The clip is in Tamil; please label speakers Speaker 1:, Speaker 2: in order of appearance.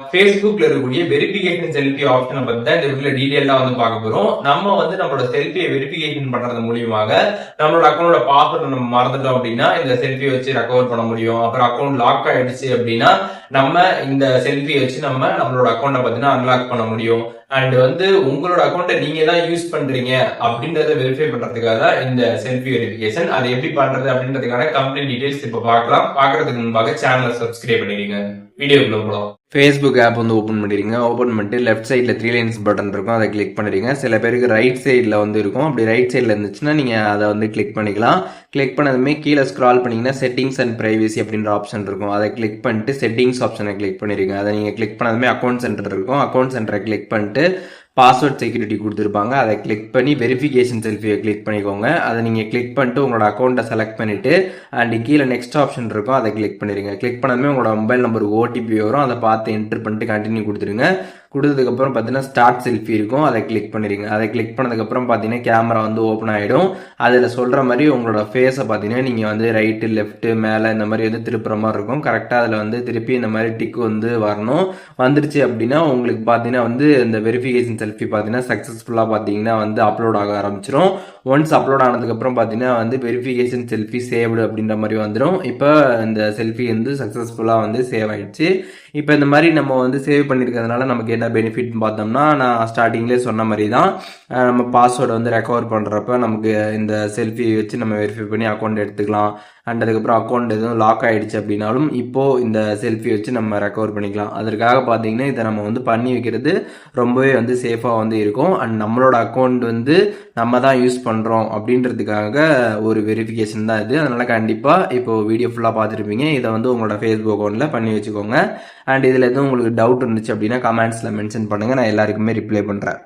Speaker 1: Facebookல இருக்கக்கூடிய வெரிஃபிகேஷன் செல்ஃபி ஆப்ஷனை பத்தி தான் இந்த வீடியோல டீடைலா பார்க்க போறோம். நம்ம நம்மளோட செல்ஃபியை வெரிஃபிகேஷன் பண்றது மூலியமாக நம்மளோட அக்கௌண்டோட பாஸ்வேர்ட் நம்ம மறந்துட்டோம் அப்படின்னா இந்த செல்ஃபியை வச்சு ரெக்கவர் பண்ண முடியும். அப்புறம் அக்கௌண்ட் லாக் ஆயிடுச்சு அப்படின்னா நம்ம இந்த செல்ஃபியை வச்சு நம்மளோட அக்கௌண்ட்டை பார்த்தீங்கன்னா அன்லாக் பண்ண முடியும். அண்ட் உங்களோட அக்கௌண்ட்டை நீங்க தான் யூஸ் பண்றீங்க அப்படின்றத வெரிஃபை பண்றதுக்காக தான் இந்த செல்ஃபி வெரிஃபிகேஷன். அது எப்படி பண்றது அப்படின்றதுக்கான கம்ப்ளீட் டீடைல்ஸ் இப்ப பார்க்கலாம். பாக்குறதுக்கு முன்பாக சேனலை சப்ஸ்கிரைப் பண்ணிடுங்க. வீடியோக்குள்ள போகலாம். ஃபேஸ்புக் ஆப் ஓப்பன் பண்ணிடுங்க. ஓப்பன் பண்ணிட்டு லெஃப்ட் சைடில் 3 லைன்ஸ் பட்டன் இருக்கும், அதை கிளிக் பண்ணிடுங்க. சில பேருக்கு ரைட் சைடில் இருக்கும். அப்படி ரைட் சைடில் இருந்துச்சுன்னா நீங்கள் அதை கிளிக் பண்ணிக்கலாம். கிளிக் பண்ணதுமே கீழே ஸ்க்ரால் பண்ணிங்கன்னா செட்டிங்ஸ் அண்ட் பிரைவசி அப்படின்ற ஆப்ஷன் இருக்கும். அதை கிளிக் பண்ணிட்டு செட்டிங்ஸ் ஆப்ஷனை கிளிக் பண்ணிடுங்க. அதை நீங்கள் கிளிக் பண்ணதுமே அக்கௌண்ட் சென்டர் இருக்கும். அக்கௌண்ட் சென்டரை கிளிக் பண்ணிட்டு பாஸ்வேர்ட் செக்யூரிட்டி கொடுத்துருப்பாங்க. அதை கிளிக் பண்ணி வெரிஃபிகேஷன் செல்ஃபியை கிளிக் பண்ணிக்கோங்க. அதை நீங்கள் கிளிக் பண்ணிட்டு உங்களோட அக்கௌண்ட்டை செலக்ட் பண்ணிவிட்டு அண்ட் கீழே நெக்ஸ்ட் ஆப்ஷன் இருக்கும், அதை கிளிக் பண்ணிடுங்க. கிளிக் பண்ணதுமே உங்களோட மொபைல் நம்பர் ஓடிபி வரும். அதை பார்த்து என்ட்ரு பண்ணிட்டு கண்டினியூ கொடுத்துருங்க. கொடுத்ததுக்கப்புறம் பார்த்தீங்கன்னா ஸ்டார்ட் செல்ஃபி இருக்கும், அதை கிளிக் பண்ணிடுங்க. அதை கிளிக் பண்ணதுக்கப்புறம் பார்த்தீங்கன்னா கேமரா ஓப்பன் ஆகிடும். அதில் சொல்கிற மாதிரி உங்களோட ஃபேஸை பார்த்தீங்கன்னா நீங்கள் ரைட்டு லெஃப்ட்டு மேலே இந்த மாதிரி திருப்புற மாதிரி இருக்கும். கரெக்டாக அதில் திருப்பி இந்த மாதிரி டிக்கு வரணும். வந்துருச்சு அப்படின்னா உங்களுக்கு பார்த்தீங்கன்னா இந்த வெரிஃபிகேஷன் செல்ஃபி பார்த்தீங்கன்னா சக்ஸஸ்ஃபுல்லாக பார்த்தீங்கன்னா அப்லோட் ஆக ஆரம்பிச்சிடும். ஒன்ஸ் அப்லோட் ஆனதுக்கப்புறம் பார்த்தீங்கன்னா வெரிஃபிகேஷன் செல்ஃபி சேவ்டு அப்படின்ற மாதிரி வந்துடும். இப்போ இந்த செல்ஃபி சக்ஸஸ்ஃபுல்லாக சேவ் ஆயிடுச்சு. இப்போ இந்த மாதிரி நம்ம சேவ் பண்ணியிருக்கிறதுனால நமக்கு என்ன பெனிஃபிட் பார்த்தோம்னா, நான் ஸ்டார்டிங்லேயே சொன்ன மாதிரி தான் நம்ம பாஸ்வேர்டு ரெக்கவர் பண்ணுறப்ப நமக்கு இந்த செல்ஃபி வச்சு நம்ம வெரிஃபை பண்ணி அக்கௌண்ட் எடுத்துக்கலாம். அண்ட் அதுக்கப்புறம் அக்கௌண்ட் எதுவும் லாக் ஆகிடுச்சு அப்படின்னாலும் இப்போது இந்த செல்ஃபி வச்சு நம்ம ரெக்கவர் பண்ணிக்கலாம். அதற்காக பார்த்தீங்கன்னா இதை நம்ம பண்ணி வைக்கிறது ரொம்பவே சேஃபாக இருக்கும். அண்ட் நம்மளோட அக்கௌண்ட் நம்ம தான் யூஸ் பண்ணுறோம் அப்படின்றதுக்காக ஒரு வெரிஃபிகேஷன் தான் இது. அதனால் கண்டிப்பாக இப்போது வீடியோ ஃபுல்லாக பார்த்துருப்பீங்க. இதை உங்களோட ஃபேஸ்புக் அக்கௌண்ட்டில் பண்ணி வச்சுக்கோங்க. அண்ட் இதில் எதுவும் உங்களுக்கு டவுட் இருந்துச்சு அப்படின்னா கமெண்ட்ஸில் மென்ஷன் பண்ணுங்கள், நான் எல்லாருக்குமே ரிப்ளை பண்ணுறேன்.